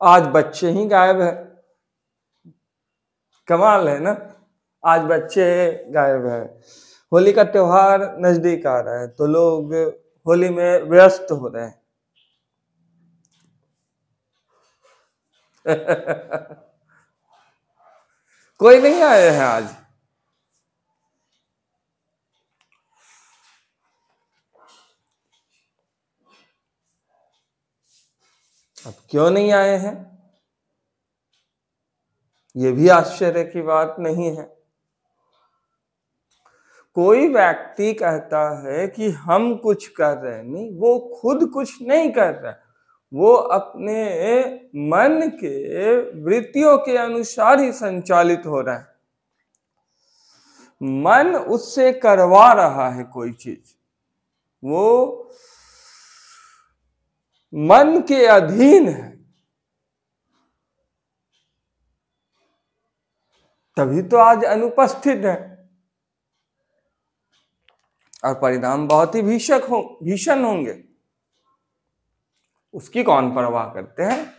आज बच्चे ही गायब है। कमाल है ना, आज बच्चे गायब है। होली का त्योहार नजदीक आ रहा है तो लोग होली में व्यस्त हो रहे हैं। कोई नहीं आए हैं आज। अब क्यों नहीं आए हैं, ये भी आश्चर्य की बात नहीं है। कोई व्यक्ति कहता है कि हम कुछ कर रहे हैं, नहीं, वो खुद कुछ नहीं कर रहा है, वो अपने मन के वृत्तियों के अनुसार ही संचालित हो रहा है। मन उससे करवा रहा है कोई चीज, वो मन के अधीन है, तभी तो आज अनुपस्थित है और परिणाम बहुत ही भीषण होंगे। उसकी कौन परवाह करते हैं।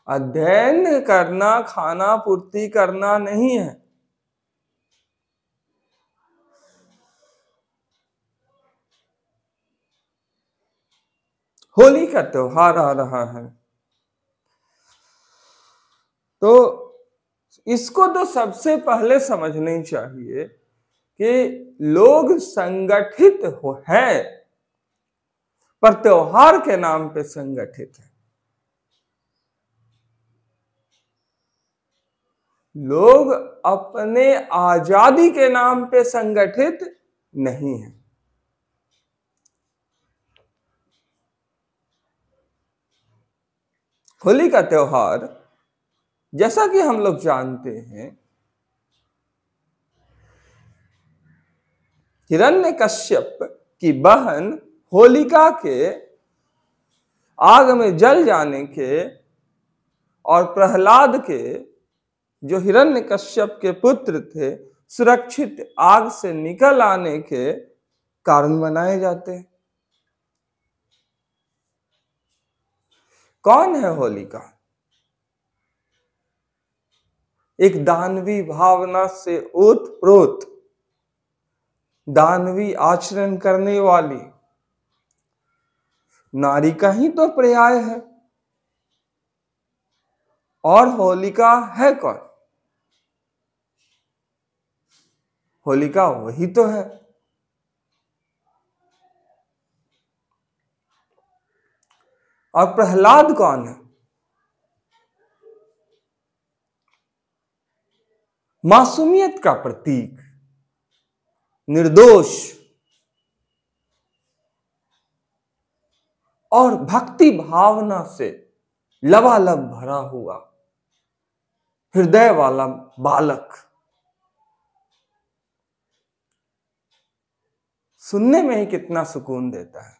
अध्ययन करना खाना पूर्ति करना नहीं है। होली का त्योहार आ रहा है तो इसको तो सबसे पहले समझनी चाहिए कि लोग संगठित हैं पर त्योहार के नाम पे संगठित है। लोग अपने आजादी के नाम पे संगठित नहीं है। होली का त्योहार, जैसा कि हम लोग जानते हैं, हिरण्यकश्यप की बहन होलिका के आग में जल जाने के और प्रहलाद के, जो हिरण्यकश्यप के पुत्र थे, सुरक्षित आग से निकल आने के कारण मनाए जाते हैं। कौन है होलिका? एक दानवी भावना से ओतप्रोत, दानवी आचरण करने वाली नारी का ही तो पर्याय है। और होलिका है कौन? होलिका वही तो है। और प्रहलाद कौन है? मासूमियत का प्रतीक, निर्दोष और भक्ति भावना से लबालब भरा हुआ हृदय वाला बालक। सुनने में ही कितना सुकून देता है।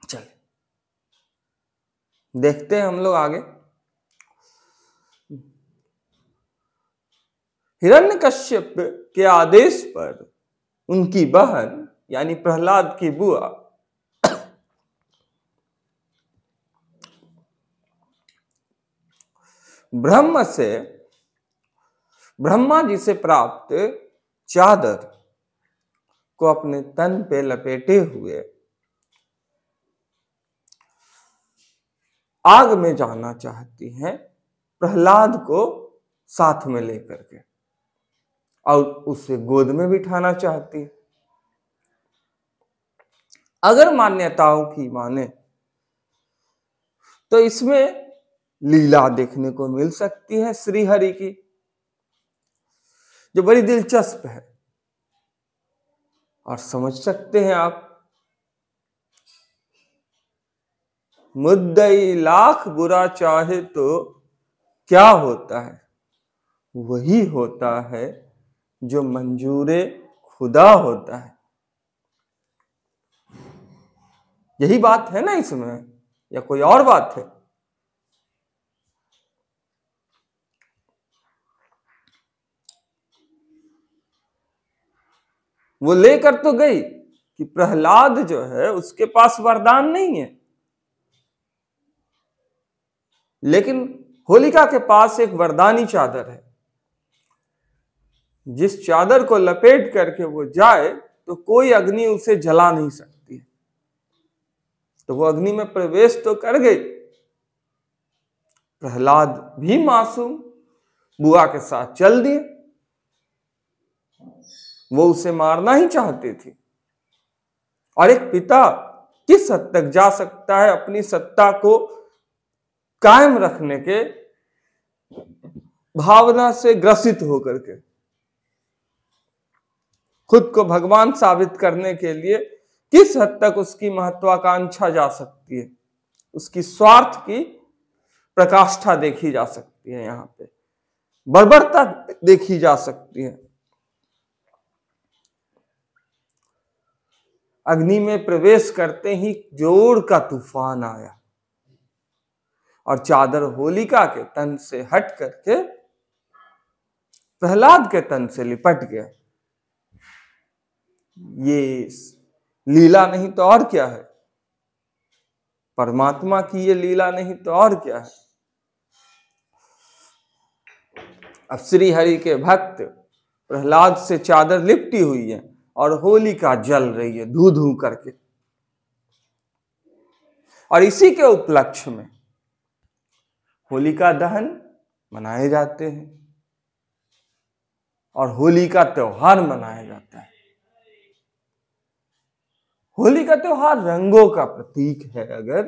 चलिए देखते हैं हम लोग आगे। हिरण्यकश्यप के आदेश पर उनकी बहन यानी प्रहलाद की बुआ ब्रह्मा जी से प्राप्त चादर को अपने तन पे लपेटे हुए आग में जाना चाहती हैं, प्रहलाद को साथ में लेकर के, और उसे गोद में बिठाना चाहती है। अगर मान्यताओं की माने तो इसमें लीला देखने को मिल सकती है श्रीहरि की, जो बड़ी दिलचस्प है। और समझ सकते हैं आप, मुद्दई लाख बुरा चाहे तो क्या होता है, वही होता है जो मंजूरे खुदा होता है। यही बात है ना इसमें, या कोई और बात है? वो लेकर तो गई कि प्रहलाद जो है उसके पास वरदान नहीं है, लेकिन होलिका के पास एक वरदानी चादर है। जिस चादर को लपेट करके वो जाए तो कोई अग्नि उसे जला नहीं सकती। तो वो अग्नि में प्रवेश तो कर गई। प्रहलाद भी मासूम बुआ के साथ चल दिए। वो उसे मारना ही चाहती थी। और एक पिता किस हद तक जा सकता है अपनी सत्ता को कायम रखने के भावना से ग्रसित होकर के, खुद को भगवान साबित करने के लिए किस हद तक उसकी महत्वाकांक्षा जा सकती है, उसकी स्वार्थ की प्रकाष्ठा देखी जा सकती है, यहां पे बर्बरता देखी जा सकती है। अग्नि में प्रवेश करते ही जोर का तूफान आया और चादर होलिका के तन से हट करके प्रहलाद के तन से लिपट गया। ये लीला नहीं तो और क्या है, परमात्मा की ये लीला नहीं तो और क्या है। अब श्री हरि के भक्त प्रहलाद से चादर लिपटी हुई है और होलिका जल रही है धू धू करके। और इसी के उपलक्ष्य में होलिका दहन मनाए जाते हैं और होली का त्योहार मनाया जाता है। होली का त्योहार रंगों का प्रतीक है अगर,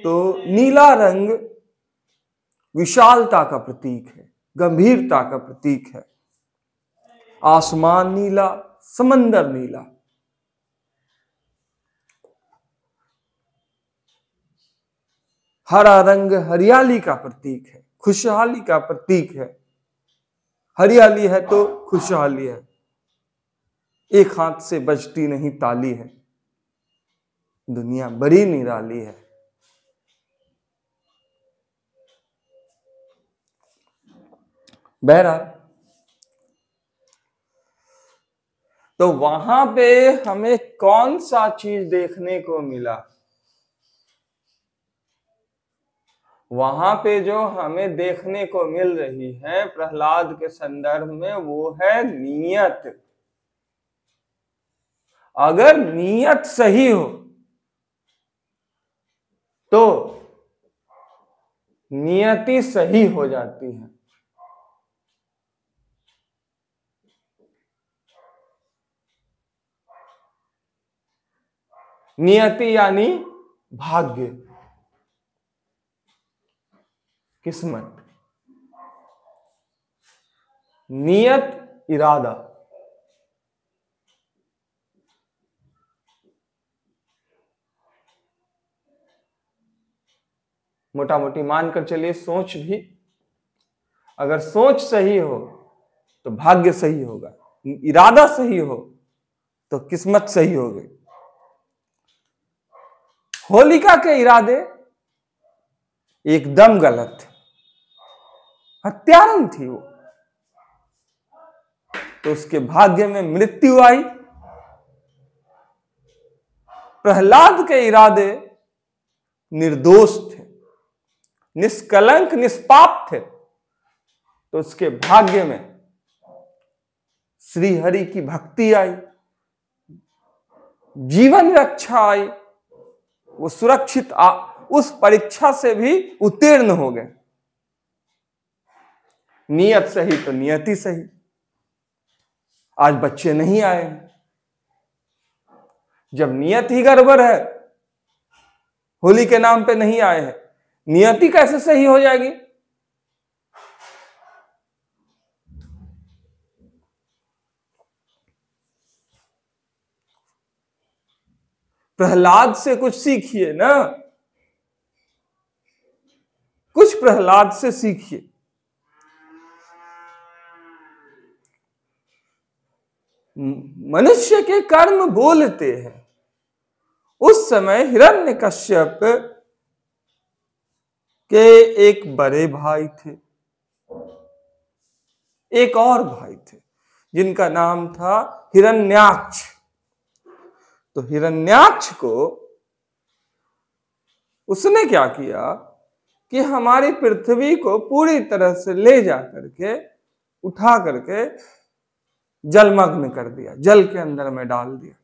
तो नीला रंग विशालता का प्रतीक है, गंभीरता का प्रतीक है। आसमान नीला, समंदर नीला। हरा रंग हरियाली का प्रतीक है, खुशहाली का प्रतीक है। हरियाली है तो खुशहाली है। एक हाथ से बजती नहीं ताली है, दुनिया बड़ी निराली है। बहरहाल, तो वहां पे हमें कौन सा चीज देखने को मिला? वहां पे जो हमें देखने को मिल रही है प्रहलाद के संदर्भ में, वो है नियत। अगर नियत सही हो तो नियति सही हो जाती है। नियति यानी भाग्य, किस्मत। नियत इरादा। मोटा मोटी मानकर चलिए सोच भी, अगर सोच सही हो तो भाग्य सही होगा, इरादा सही हो तो किस्मत सही हो गई। होलिका के इरादे एकदम गलत थे, हत्यारन थी वो, तो उसके भाग्य में मृत्यु आई। प्रहलाद के इरादे निर्दोष थे, निष्कलंक निष्पाप थे, तो उसके भाग्य में श्री हरि की भक्ति आई, जीवन रक्षा आई। वो सुरक्षित उस परीक्षा से भी उत्तीर्ण हो गए। नियत सही तो नियति सही। आज बच्चे नहीं आए हैं, जब नियत ही गड़बड़ है, होली के नाम पे नहीं आए हैं, नियति कैसे सही हो जाएगी? प्रहलाद से कुछ सीखिए ना, कुछ प्रहलाद से सीखिए। मनुष्य के कर्म बोलते हैं। उस समय हिरण्यकश्यप के एक बड़े भाई थे, एक और भाई थे जिनका नाम था हिरण्याक्ष। तो हिरण्याक्ष को उसने क्या किया कि हमारी पृथ्वी को पूरी तरह से ले जा करके उठा करके जलमग्न कर दिया, जल के अंदर में डाल दिया।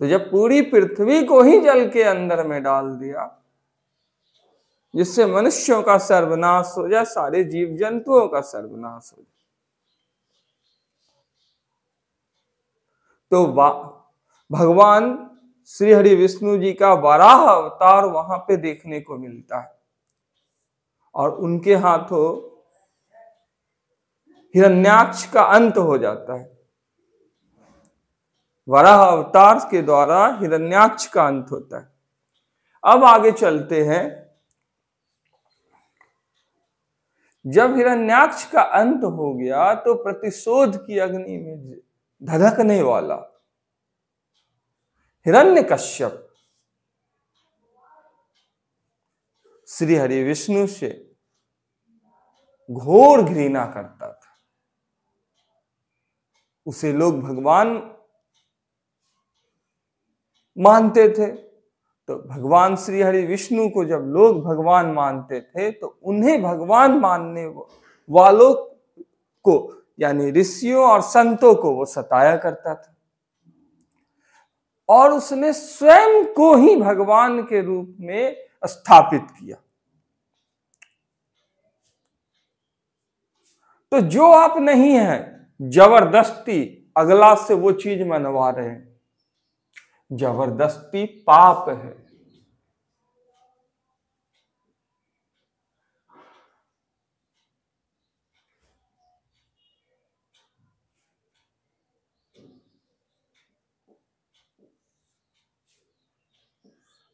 तो जब पूरी पृथ्वी को ही जल के अंदर में डाल दिया, जिससे मनुष्यों का सर्वनाश हो जाए, सारे जीव जंतुओं का सर्वनाश हो जाए, तो भगवान श्री हरि विष्णु जी का वराह अवतार वहां पे देखने को मिलता है और उनके हाथों हिरण्याक्ष का अंत हो जाता है। वराह अवतार के द्वारा हिरण्याक्ष का अंत होता है। अब आगे चलते हैं। जब हिरण्याक्ष का अंत हो गया तो प्रतिशोध की अग्नि में धधकने वाला हिरण्यकश्यप श्री हरि विष्णु से घोर घृणा करता था। उसे लोग भगवान मानते थे। तो भगवान श्री हरि विष्णु को जब लोग भगवान मानते थे तो उन्हें भगवान मानने वालों को, यानी ऋषियों और संतों को वो सताया करता था और उसने स्वयं को ही भगवान के रूप में स्थापित किया। तो जो आप नहीं है, जबरदस्ती अगला से वो चीज मनवा रहे हैं, जबरदस्ती पाप है।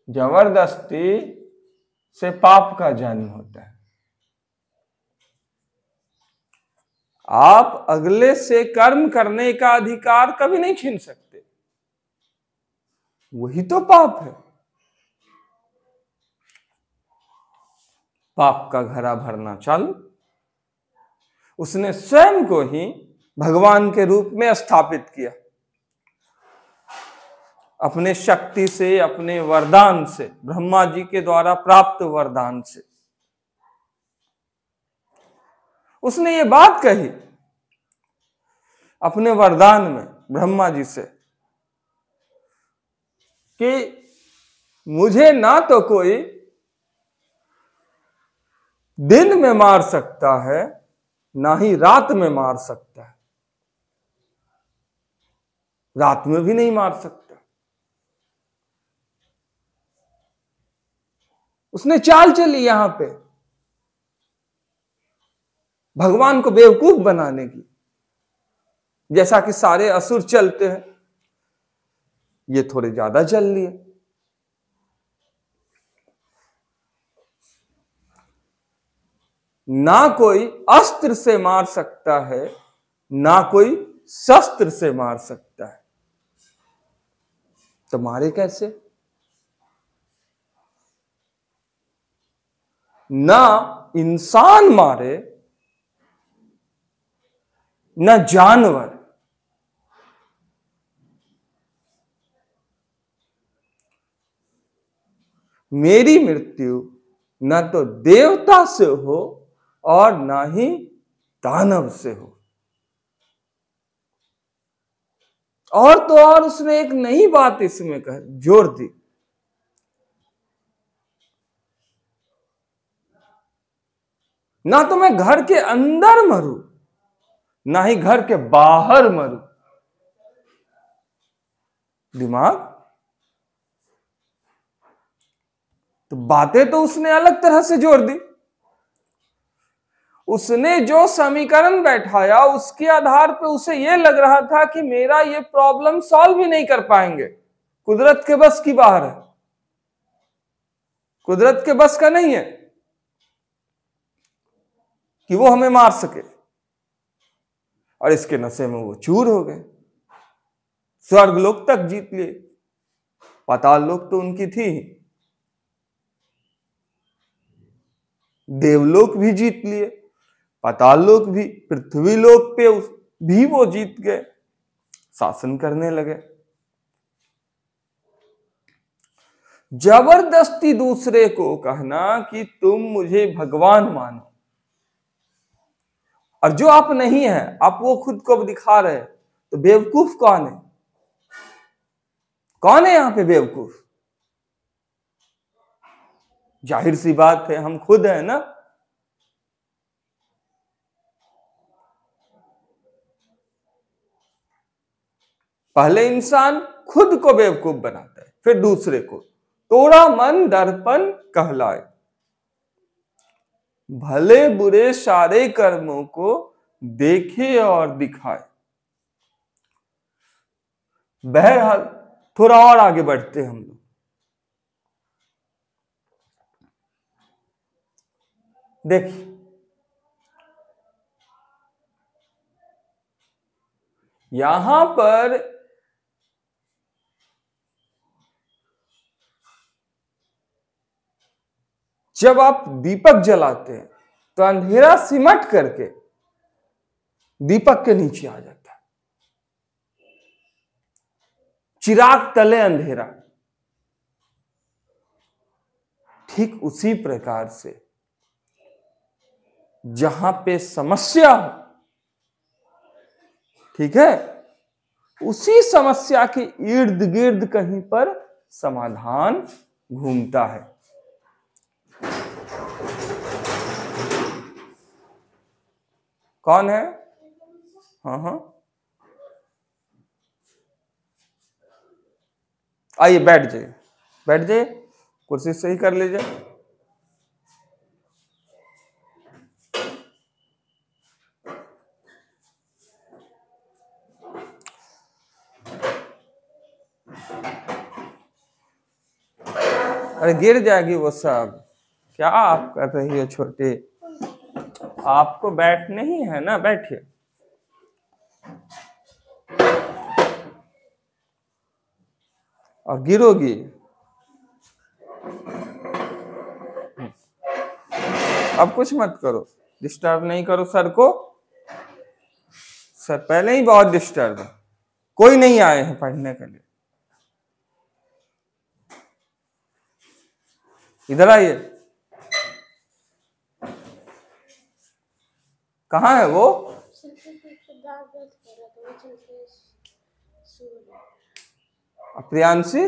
जबरदस्ती से पाप का जन्म होता है। आप अगले से कर्म करने का अधिकार कभी नहीं छीन सकते, वही तो पाप है। पाप का घड़ा भरना चालू। उसने स्वयं को ही भगवान के रूप में स्थापित किया, अपने शक्ति से, अपने वरदान से, ब्रह्मा जी के द्वारा प्राप्त वरदान से। उसने ये बात कही अपने वरदान में ब्रह्मा जी से कि मुझे ना तो कोई दिन में मार सकता है, ना ही रात में मार सकता है, रात में भी नहीं मार सकता। उसने चाल चली यहां पे भगवान को बेवकूफ बनाने की, जैसा कि सारे असुर चलते हैं, ये थोड़े ज्यादा चल लिए। ना कोई अस्त्र से मार सकता है, ना कोई शस्त्र से मार सकता है, तो मारे कैसे? ना इंसान मारे, न जानवर। मेरी मृत्यु न तो देवता से हो और ना ही दानव से हो। और तो और उसने एक नई बात इसमें जोड़ दी, ना तो मैं घर के अंदर मरूं, ना ही घर के बाहर मरूं। दिमाग तो बातें तो उसने अलग तरह से जोड़ दी। उसने जो समीकरण बैठाया उसके आधार पर उसे यह लग रहा था कि मेरा ये प्रॉब्लम सॉल्व ही नहीं कर पाएंगे, कुदरत के बस की बाहर है, कुदरत के बस का नहीं है कि वो हमें मार सके। और इसके नशे में वो चूर हो गए। स्वर्ग लोक तक जीत लिए, पाताल लोक तो उनकी थी, देवलोक भी जीत लिए, पाताल लोक भी, पृथ्वी लोक पे भी वो जीत गए, शासन करने लगे। जबरदस्ती दूसरे को कहना कि तुम मुझे भगवान मानो, और जो आप नहीं है, आप वो खुद को दिखा रहे, तो बेवकूफ कौन है? कौन है यहां पे बेवकूफ? जाहिर सी बात है, हम खुद हैं ना। पहले इंसान खुद को बेवकूफ बनाता है, फिर दूसरे को। तोड़ा मन दर्पण कहलाए, भले बुरे सारे कर्मों को देखे और दिखाए। बहरहाल थोड़ा और आगे बढ़ते हम लोग। देखिए, यहां पर जब आप दीपक जलाते हैं तो अंधेरा सिमट करके दीपक के नीचे आ जाता है, चिराग तले अंधेरा। ठीक उसी प्रकार से जहां पे समस्या हो, ठीक है, उसी समस्या के इर्द गिर्द कहीं पर समाधान घूमता है। कौन है? हाँ हाँ, आइए बैठ जाइए, बैठ जाइए, कुर्सी सही कर लीजिए। अरे गिर जाएगी वो सब, क्या आप कर रही हो छोटे? आपको बैठने ही है ना, बैठिए। और गिरोगी। अब कुछ मत करो, डिस्टर्ब नहीं करो सर को। सर पहले ही बहुत डिस्टर्ब है, कोई नहीं आए हैं पढ़ने के लिए। इधर आइए। कहाँ है वो? प्रियांशी?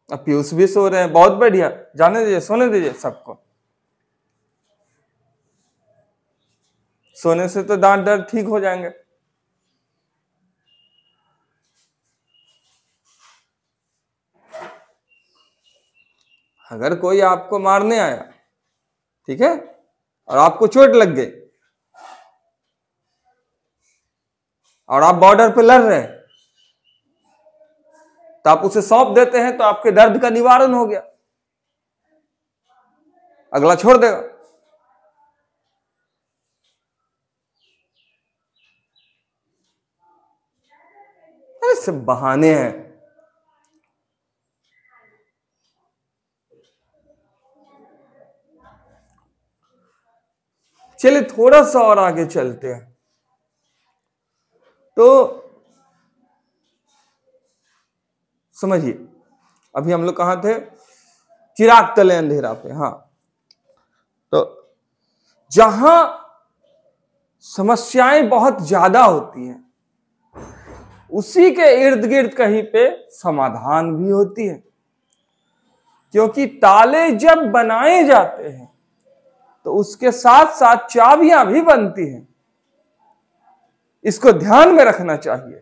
पीयूष भी सो रहे हैं, बहुत बढ़िया, जाने दीजिए, सोने दीजिए सबको। सोने से तो दांत दर्द ठीक हो जाएंगे। अगर कोई आपको मारने आया, ठीक है, और आपको चोट लग गई और आप बॉर्डर पे लड़ रहे हैं, तो आप उसे सौंप देते हैं तो आपके दर्द का निवारण हो गया, अगला छोड़ देगा। अरे सब बहाने हैं। चलिए थोड़ा सा और आगे चलते हैं। तो समझिए, अभी हम लोग कहां थे? चिराग तले अंधेरा पे। हाँ, तो जहां समस्याएं बहुत ज्यादा होती हैं, उसी के इर्द गिर्द कहीं पे समाधान भी होती है। क्योंकि ताले जब बनाए जाते हैं तो उसके साथ साथ चाबियां भी बनती हैं। इसको ध्यान में रखना चाहिए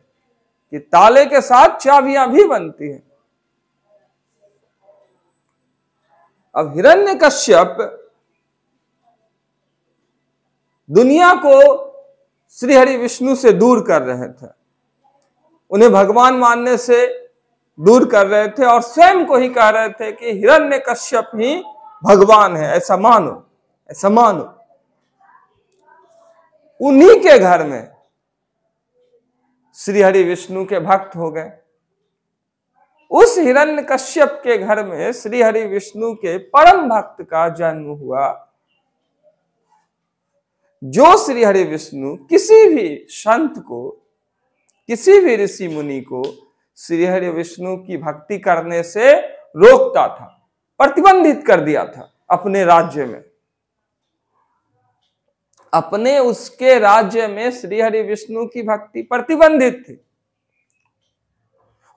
कि ताले के साथ चाबियां भी बनती हैं। अब हिरण्यकश्यप दुनिया को श्री हरि विष्णु से दूर कर रहे थे, उन्हें भगवान मानने से दूर कर रहे थे, और स्वयं को ही कह रहे थे कि हिरण्यकश्यप ही भगवान है, ऐसा मानो, ऐसा मानो। उन्हीं के घर में श्री हरि विष्णु के भक्त हो गए। उस हिरण्यकश्यप के घर में श्री हरि विष्णु के परम भक्त का जन्म हुआ, जो श्री हरि विष्णु किसी भी संत को, किसी भी ऋषि मुनि को श्री हरि विष्णु की भक्ति करने से रोकता था, प्रतिबंधित कर दिया था अपने राज्य में। अपने उसके राज्य में श्री हरि विष्णु की भक्ति प्रतिबंधित थी,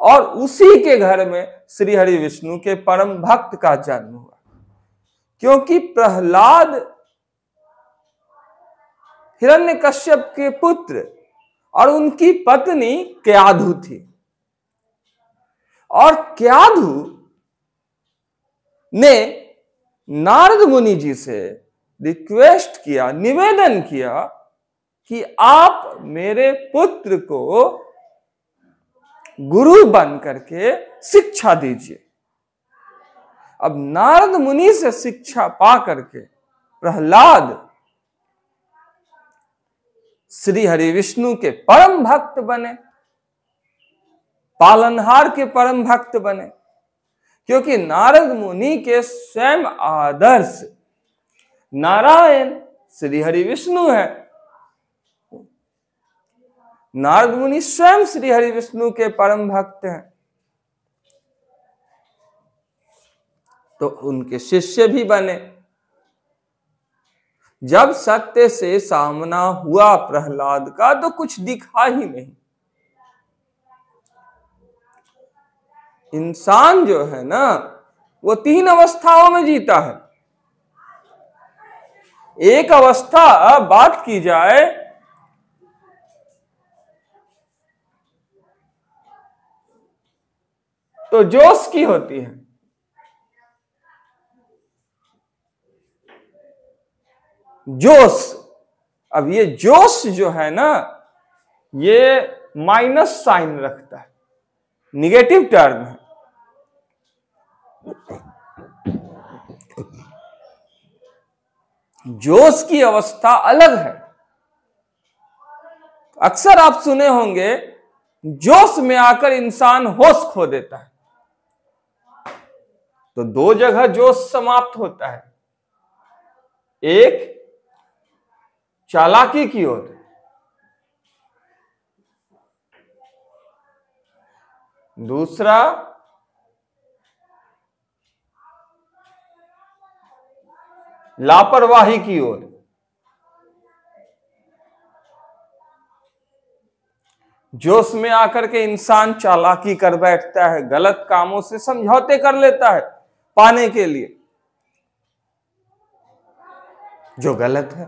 और उसी के घर में श्री हरि विष्णु के परम भक्त का जन्म हुआ। क्योंकि प्रहलाद हिरण्यकश्यप के पुत्र और उनकी पत्नी क्याधु थी, और क्याधु ने नारद मुनि जी से रिक्वेस्ट किया, निवेदन किया कि आप मेरे पुत्र को गुरु बन करके शिक्षा दीजिए। अब नारद मुनि से शिक्षा पा करके प्रहलाद श्री हरि विष्णु के परम भक्त बने, पालनहार के परम भक्त बने। क्योंकि नारद मुनि के स्वयं आदर्श नारायण श्री हरि विष्णु है। नारद मुनि स्वयं श्री हरि विष्णु के परम भक्त हैं, तो उनके शिष्य भी बने। जब सत्य से सामना हुआ प्रहलाद का, तो कुछ दिखा ही नहीं। इंसान जो है ना, वो 3 अवस्थाओं में जीता है। एक अवस्था बात की जाए तो जोश की होती है। जोश, अब ये जोश जो है ना, ये माइनस साइन रखता है, निगेटिव टर्म है। जोश की अवस्था अलग है। अक्सर आप सुने होंगे, जोश में आकर इंसान होश खो देता है। तो 2 जगह जोश समाप्त होता है, एक चालाकी की ओर, दूसरा लापरवाही की ओर। जोश में आकर के इंसान चालाकी कर बैठता है, गलत कामों से समझौते कर लेता है पाने के लिए, जो गलत है।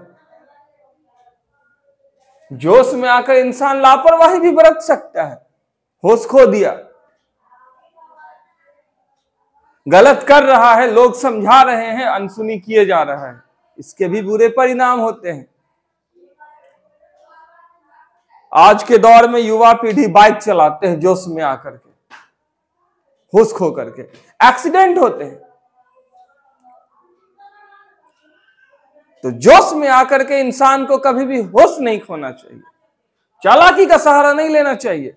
जोश में आकर इंसान लापरवाही भी बरत सकता है, होश खो दिया, गलत कर रहा है, लोग समझा रहे हैं, अनसुनी किए जा रहा है, इसके भी बुरे परिणाम होते हैं। आज के दौर में युवा पीढ़ी बाइक चलाते हैं जोश में आकर के, होश खो करके, एक्सीडेंट होते हैं। तो जोश में आकर के इंसान को कभी भी होश नहीं खोना चाहिए, चालाकी का सहारा नहीं लेना चाहिए।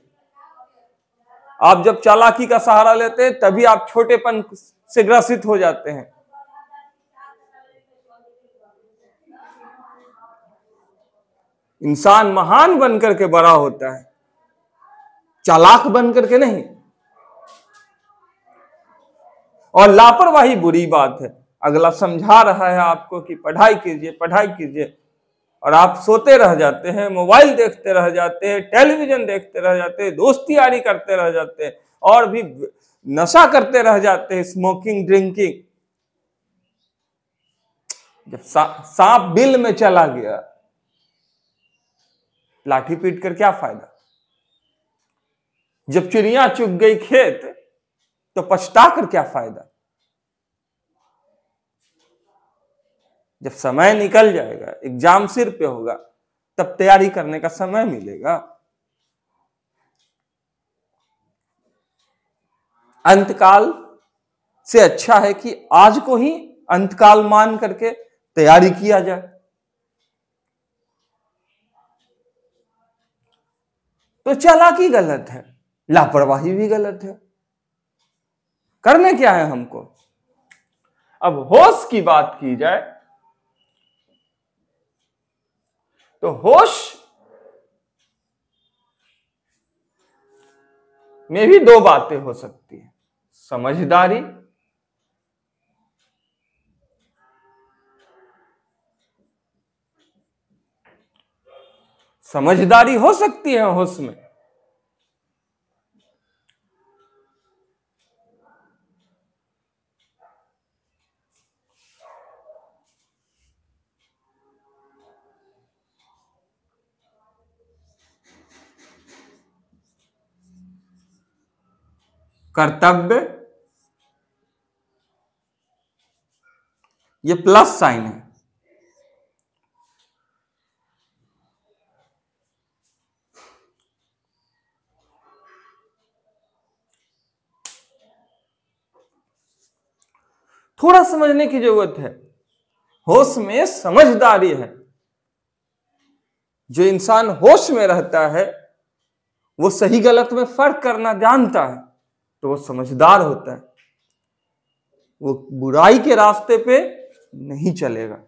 आप जब चालाकी का सहारा लेते हैं, तभी आप छोटेपन से ग्रसित हो जाते हैं। इंसान महान बनकर के बड़ा होता है, चालाक बनकर के नहीं। और लापरवाही बुरी बात है। अगला समझा रहा है आपको कि पढ़ाई कीजिए, पढ़ाई कीजिए, और आप सोते रह जाते हैं, मोबाइल देखते रह जाते हैं, टेलीविजन देखते रह जाते हैं, दोस्ती यारी करते रह जाते हैं, और भी नशा करते रह जाते हैं, स्मोकिंग, ड्रिंकिंग। जब सांप बिल में चला गया, लाठी पीट कर क्या फायदा। जब चिड़िया चुग गई खेत, तो पछता कर क्या फायदा। जब समय निकल जाएगा, एग्जाम सिर पे होगा, तब तैयारी करने का समय मिलेगा। अंतकाल से अच्छा है कि आज को ही अंतकाल मान करके तैयारी किया जाए। तो चालाकी गलत है, लापरवाही भी गलत है। करने क्या है हमको। अब होश की बात की जाए, तो होश में भी दो बातें हो सकती है, समझदारी समझदारी हो सकती है होश में, कर्तव्य, ये प्लस साइन है। थोड़ा समझने की जरूरत है। होश में समझदारी है। जो इंसान होश में रहता है वो सही गलत में फर्क करना जानता है, तो वो समझदार होता है। वो बुराई के रास्ते पे नहीं चलेगा,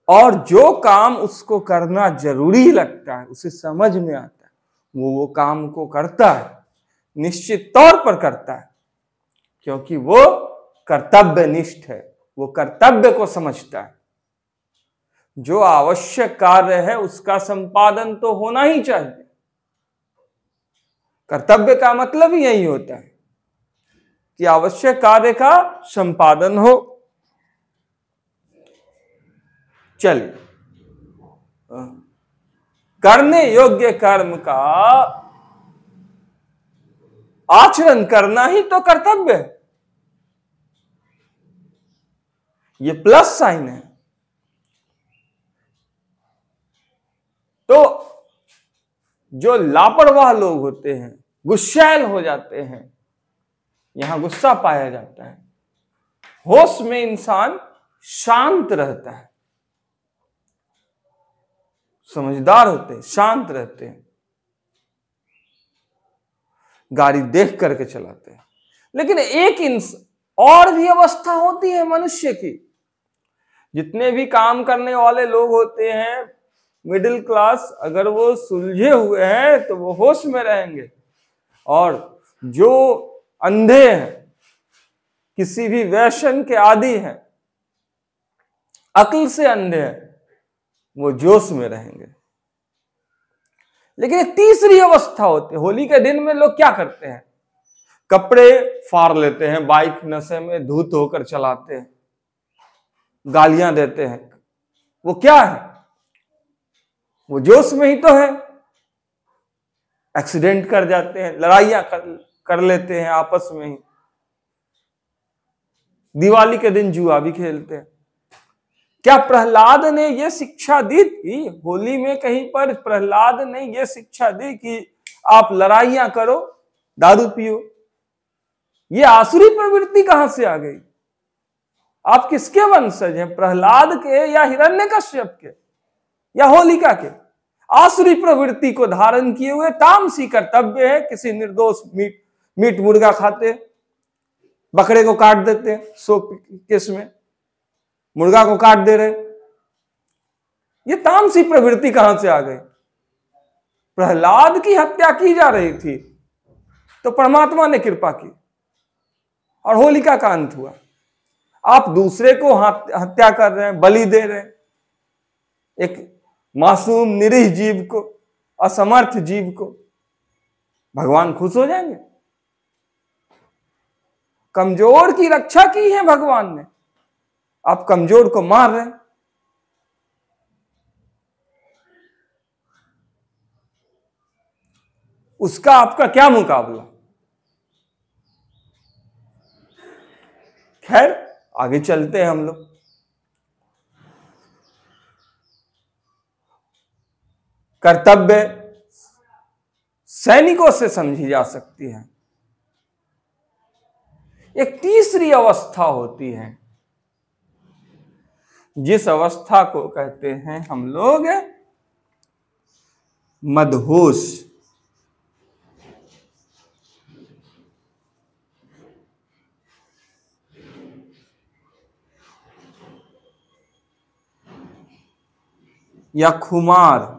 और जो काम उसको करना जरूरी लगता है, उसे समझ में आता है, वो काम को करता है, निश्चित तौर पर करता है, क्योंकि वो कर्तव्यनिष्ठ है, वो कर्तव्य को समझता है। जो आवश्यक कार्य है उसका संपादन तो होना ही चाहिए। कर्तव्य का मतलब ही यही होता है कि आवश्यक कार्य का संपादन हो। चलिए, करने योग्य कर्म का आचरण करना ही तो कर्तव्य है। ये प्लस साइन है। तो जो लापरवाह लोग होते हैं, गुस्सैल हो जाते हैं, यहां गुस्सा पाया जाता है। होश में इंसान शांत रहता है, समझदार होते हैं, शांत रहते हैं, गाड़ी देख करके चलाते हैं। लेकिन एक और भी अवस्था होती है मनुष्य की। जितने भी काम करने वाले लोग होते हैं, मिडिल क्लास, अगर वो सुलझे हुए हैं तो वो होश में रहेंगे, और जो अंधे हैं, किसी भी व्यसन के आदी हैं, अक्ल से अंधे हैं, वो जोश में रहेंगे। लेकिन एक तीसरी अवस्था होती है। होली के दिन में लोग क्या करते हैं? कपड़े फाड़ लेते हैं, बाइक नशे में धूत होकर चलाते हैं, गालियां देते हैं। वो क्या है? वो जोश में ही तो है। एक्सीडेंट कर जाते हैं, लड़ाइयां कर लेते हैं आपस में ही। दिवाली के दिन जुआ भी खेलते हैं। क्या प्रहलाद ने यह शिक्षा दी थी? होली में कहीं पर प्रहलाद ने यह शिक्षा दी कि आप लड़ाइयां करो, दारू पियो? ये आसुरी प्रवृत्ति कहां से आ गई? आप किसके वंशज हैं? प्रहलाद के या हिरण्यकश्यप के या होलिका के? आसुरी प्रवृत्ति को धारण किए हुए तामसी कर्तव्य है। किसी निर्दोष मीट मुर्गा खाते, बकरे को काट देते, 100 केस में मुर्गा को काट दे रहे। ये तामसी प्रवृत्ति कहां से आ गई? प्रहलाद की हत्या की जा रही थी तो परमात्मा ने कृपा की और होलिका का अंत हुआ। आप दूसरे को हत्या कर रहे हैं, बलि दे रहे हैं, एक मासूम निरीह जीव को, असमर्थ जीव को। भगवान खुश हो जाएंगे? कमजोर की रक्षा की है भगवान ने, आप कमजोर को मार रहे हैं। उसका आपका क्या मुकाबला? खैर, आगे चलते हैं हम लोग। कर्तव्य सैनिकों से समझी जा सकती है। एक तीसरी अवस्था होती है, जिस अवस्था को कहते हैं हम लोग मदहोश। या खुमार।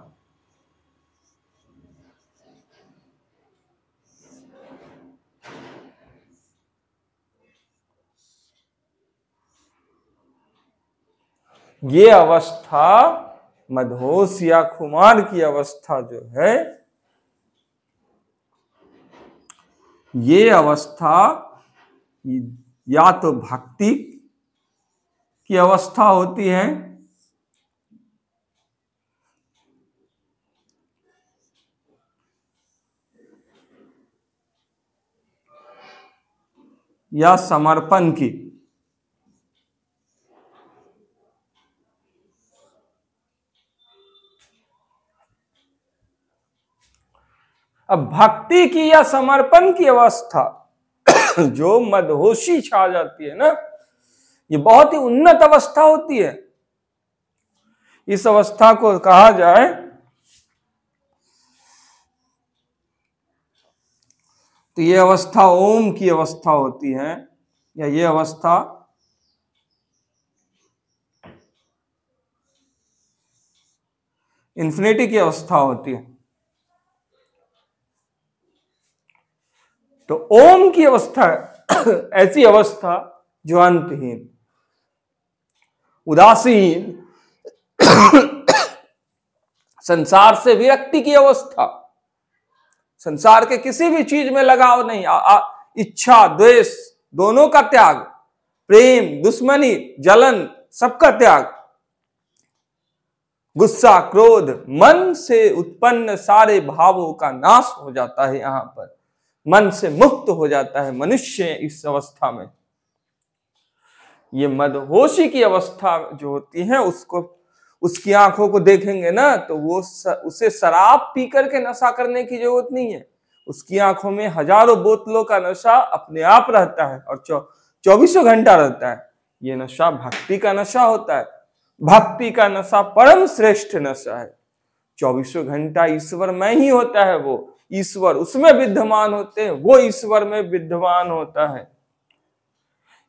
ये अवस्था, मदहोश या खुमार की अवस्था जो है, ये अवस्था या तो भक्ति की अवस्था होती है या समर्पण की। अब भक्ति की या समर्पण की अवस्था जो मदहोशी छा जाती है ना, ये बहुत ही उन्नत अवस्था होती है। इस अवस्था को कहा जाए तो ये अवस्था ओम की अवस्था होती है, या ये अवस्था इन्फिनिटी की अवस्था होती है। तो ओम की अवस्था ऐसी अवस्था जो अंतहीन, उदासीन, संसार से विरक्ति की अवस्था, संसार के किसी भी चीज में लगाव नहीं, इच्छा द्वेष दोनों का त्याग, प्रेम दुश्मनी जलन सबका त्याग, गुस्सा क्रोध मन से उत्पन्न सारे भावों का नाश हो जाता है। यहां पर मन से मुक्त हो जाता है मनुष्य इस अवस्था में। ये मदहोशी की अवस्था जो होती है, उसको उसकी आंखों को देखेंगे ना तो वो उसे शराब पी करके नशा करने की जरूरत नहीं है। उसकी आंखों में हजारों बोतलों का नशा अपने आप रहता है और 24 घंटा रहता है। ये नशा भक्ति का नशा होता है। भक्ति का नशा परम श्रेष्ठ नशा है। 24 घंटा ईश्वर में ही होता है। वो ईश्वर उसमें विद्यमान होते हैं, वो ईश्वर में विद्यमान होता है।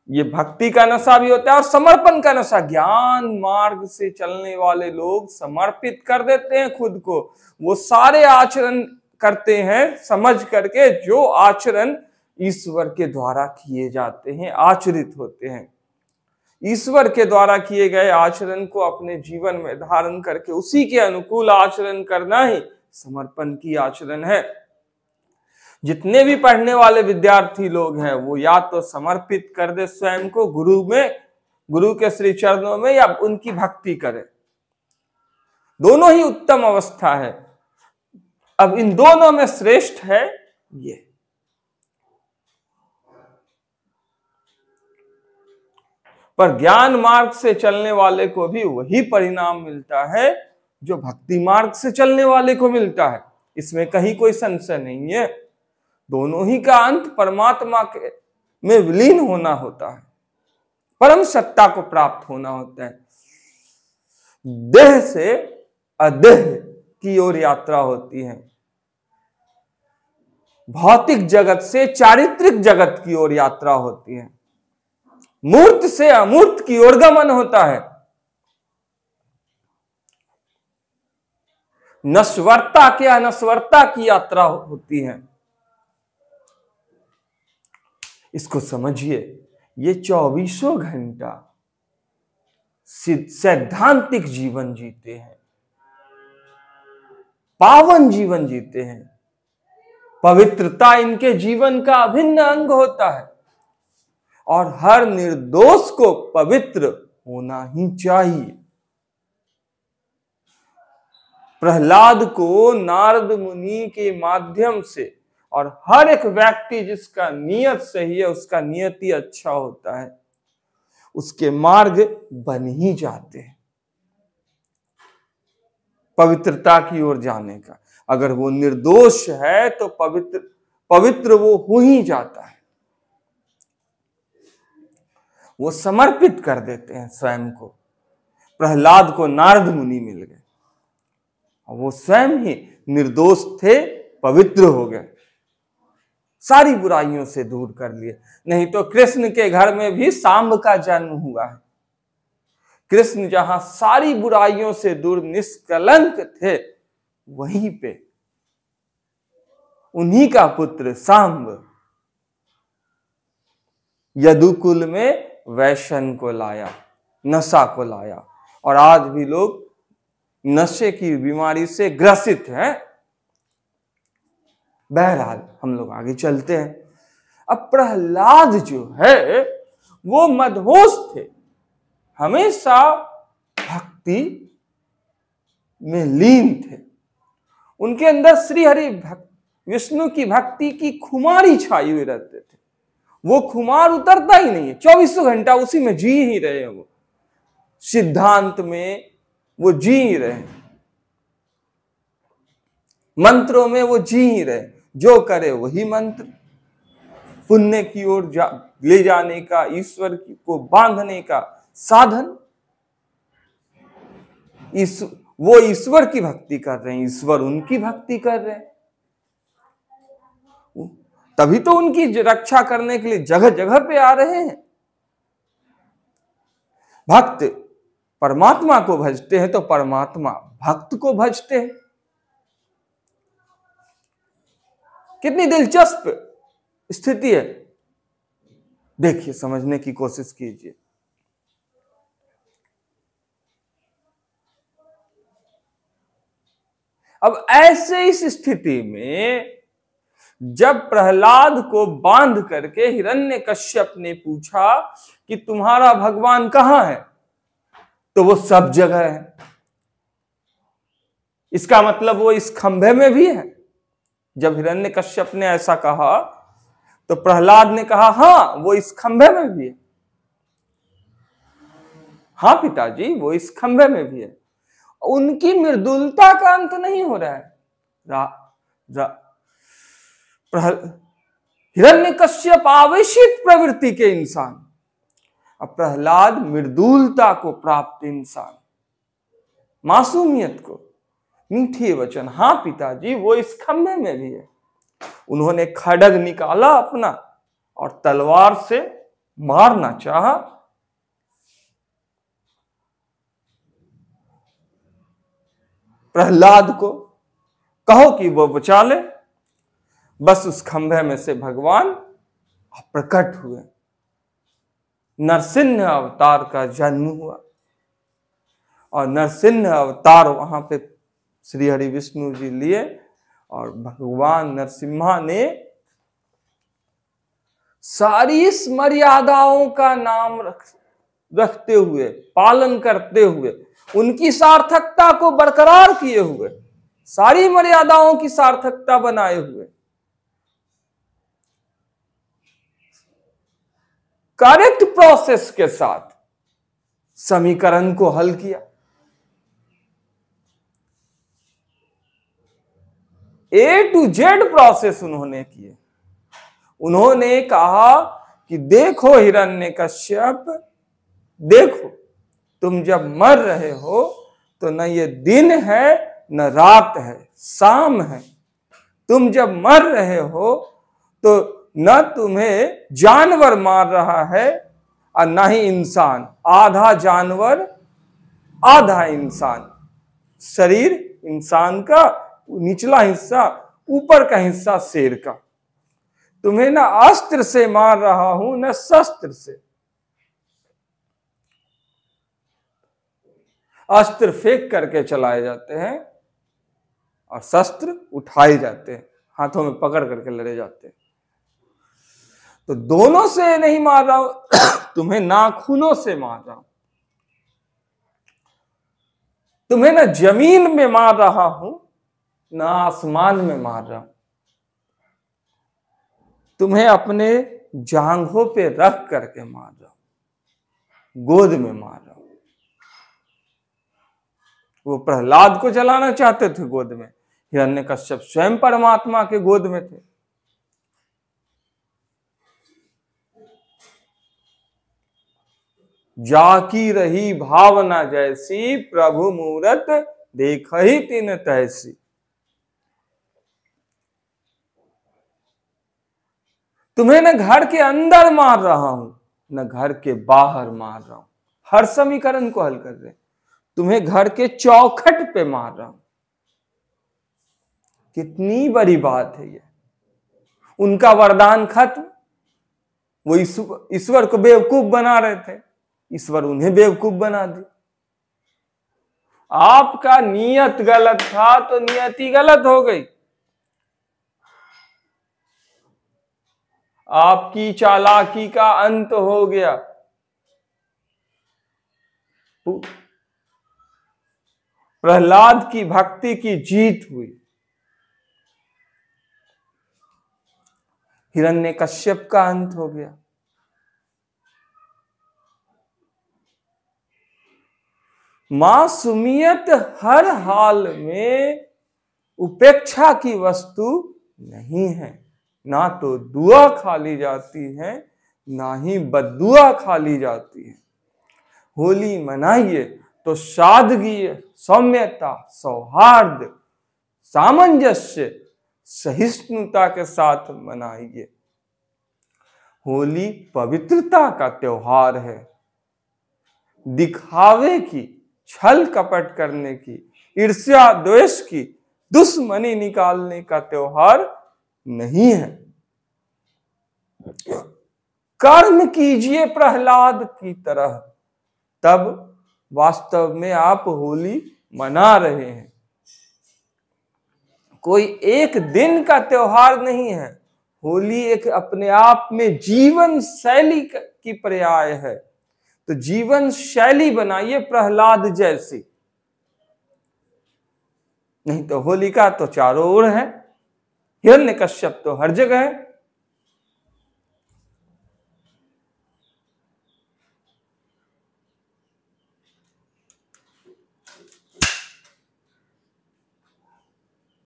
ये भक्ति का नशा भी होता है और समर्पण का नशा। ज्ञान मार्ग से चलने वाले लोग समर्पित कर देते हैं खुद को। वो सारे आचरण करते हैं समझ करके जो आचरण ईश्वर के द्वारा किए जाते हैं, आचरित होते हैं। ईश्वर के द्वारा किए गए आचरण को अपने जीवन में धारण करके उसी के अनुकूल आचरण करना ही समर्पण की आचरण है। जितने भी पढ़ने वाले विद्यार्थी लोग हैं वो या तो समर्पित कर दे स्वयं को गुरु में, गुरु के श्री चरणों में, या उनकी भक्ति करे। दोनों ही उत्तम अवस्था है। अब इन दोनों में श्रेष्ठ है ये। पर ज्ञान मार्ग से चलने वाले को भी वही परिणाम मिलता है जो भक्ति मार्ग से चलने वाले को मिलता है। इसमें कहीं कोई संशय नहीं है। दोनों ही का अंत परमात्मा के में विलीन होना होता है, परम सत्ता को प्राप्त होना होता है। देह से अदेह की ओर यात्रा होती है। भौतिक जगत से चारित्रिक जगत की ओर यात्रा होती है। मूर्त से अमूर्त की ओर गमन होता है। नश्वरता के अनश्वरता की यात्रा होती है। इसको समझिए। ये 24 घंटा सैद्धांतिक जीवन जीते हैं, पावन जीवन जीते हैं। पवित्रता इनके जीवन का अभिन्न अंग होता है और हर निर्दोष को पवित्र होना ही चाहिए। प्रहलाद को नारद मुनि के माध्यम से, और हर एक व्यक्ति जिसका नियत सही है उसका नियत ही अच्छा होता है, उसके मार्ग बन ही जाते हैं पवित्रता की ओर जाने का। अगर वो निर्दोष है तो पवित्र वो हो ही जाता है। वो समर्पित कर देते हैं स्वयं को। प्रहलाद को नारद मुनि मिल गए, वो स्वयं ही निर्दोष थे, पवित्र हो गए, सारी बुराइयों से दूर कर लिए। नहीं तो कृष्ण के घर में भी सांब का जन्म हुआ है। कृष्ण जहां सारी बुराइयों से दूर निष्कलंक थे, वहीं पे उन्हीं का पुत्र सांब यदुकुल में वैशन को लाया, नशा को लाया, और आज भी लोग नशे की बीमारी से ग्रसित हैं। बहरहाल हम लोग आगे चलते हैं। अब प्रहलाद जो है वो मदहोश थे, हमेशा भक्ति में लीन थे। उनके अंदर श्री हरि विष्णु की भक्ति की खुमारी छाई हुई रहते थे। वो खुमार उतरता ही नहीं है, 24 घंटा उसी में जी ही रहे हैं। वो सिद्धांत में वो जी ही रहे, मंत्रों में वो जी ही रहे, जो करे वही मंत्र, पुण्य की ओर ले जाने का, ईश्वर को बांधने का साधन। वो ईश्वर की भक्ति कर रहे हैं, ईश्वर उनकी भक्ति कर रहे हैं। तभी तो उनकी रक्षा करने के लिए जगह जगह पे आ रहे हैं। भक्त परमात्मा को भजते हैं तो परमात्मा भक्त को भजते हैं। कितनी दिलचस्प स्थिति है, देखिए, समझने की कोशिश कीजिए। अब ऐसे इस स्थिति में जब प्रहलाद को बांध करके हिरण्यकश्यप ने पूछा कि तुम्हारा भगवान कहां है, तो वो सब जगह है। इसका मतलब वो इस खंभे में भी है। जब हिरण्यकश्यप ने ऐसा कहा तो प्रहलाद ने कहा, हां वो इस खंभे में भी है। हां पिताजी, वो इस खंभे में भी है। उनकी मृदुलता का अंत नहीं हो रहा है। हिरण्यकश्यप आवेशित प्रवृत्ति के इंसान, अब प्रहलाद मृदुलता को प्राप्त इंसान, मासूमियत को, मीठे वचन। हां पिताजी, वो इस खंभे में भी है। उन्होंने खड्ग निकाला अपना और तलवार से मारना चाहा। प्रहलाद को कहो कि वो बचा ले। बस उस खंभे में से भगवान प्रकट हुए, नरसिंह अवतार का जन्म हुआ। और नरसिंह अवतार वहां पे श्री हरि विष्णु जी लिए, और भगवान नरसिम्हा ने सारी इस मर्यादाओं का नाम रखते हुए, पालन करते हुए, उनकी सार्थकता को बरकरार किए हुए, सारी मर्यादाओं की सार्थकता बनाए हुए, करेक्ट प्रोसेस के साथ समीकरण को हल किया। A to Z प्रोसेस उन्होंने किए। उन्होंने कहा कि देखो हिरण्यकश्यप, देखो तुम जब मर रहे हो तो न ये दिन है न रात है, शाम है। तुम जब मर रहे हो तो न तुम्हें जानवर मार रहा है और न ही इंसान, आधा जानवर आधा इंसान। शरीर इंसान का निचला हिस्सा, ऊपर का हिस्सा शेर का। तुम्हें न अस्त्र से मार रहा हूं न शस्त्र से। अस्त्र फेंक करके चलाए जाते हैं और शस्त्र उठाए जाते हैं, हाथों में पकड़ करके लड़े जाते हैं। तो दोनों से नहीं मार रहा हूं, तुम्हें नाखूनों से मार रहा हूं। तुम्हें न जमीन में मार रहा हूं न आसमान में मार रहा हूं। तुम्हें अपने जांघों पे रख करके मार रहा हूं, गोद में मार रहा हूं। वो प्रहलाद को जलाना चाहते थे गोद में, हिरण्यकश्यप स्वयं परमात्मा के गोद में थे। जाकी रही भावना जैसी, प्रभु मूरत देख ही तिन तैसी। तुम्हें न घर के अंदर मार रहा हूं न घर के बाहर मार रहा हूं, हर समीकरण को हल कर रहे हैं, तुम्हें घर के चौखट पे मार रहा हूं। कितनी बड़ी बात है ये। उनका वरदान खत्म, वो ईश्वर को बेवकूफ बना रहे थे, ईश्वर उन्हें बेवकूफ बना दिया। आपका नियत गलत था तो नियति गलत हो गई। आपकी चालाकी का अंत हो गया। प्रहलाद की भक्ति की जीत हुई। हिरण्यकश्यप का अंत हो गया। मासूमियत हर हाल में उपेक्षा की वस्तु नहीं है। ना तो दुआ खा ली जाती है, ना ही बद्दुआ खा ली जाती है। होली मनाइए तो सादगी, सौम्यता, सौहार्द, सामंजस्य, सहिष्णुता के साथ मनाइए। होली पवित्रता का त्योहार है। दिखावे की, छल कपट करने की, ईर्ष्या द्वेष की, दुश्मनी निकालने का त्योहार नहीं है। कर्म कीजिए प्रहलाद की तरह, तब वास्तव में आप होली मना रहे हैं। कोई एक दिन का त्योहार नहीं है। होली एक अपने आप में जीवन शैली की पर्याय है। तो जीवन शैली बनाइए प्रहलाद जैसी। नहीं तो होलिका तो चारों ओर है, हिरण्यकश्यप तो हर जगह है।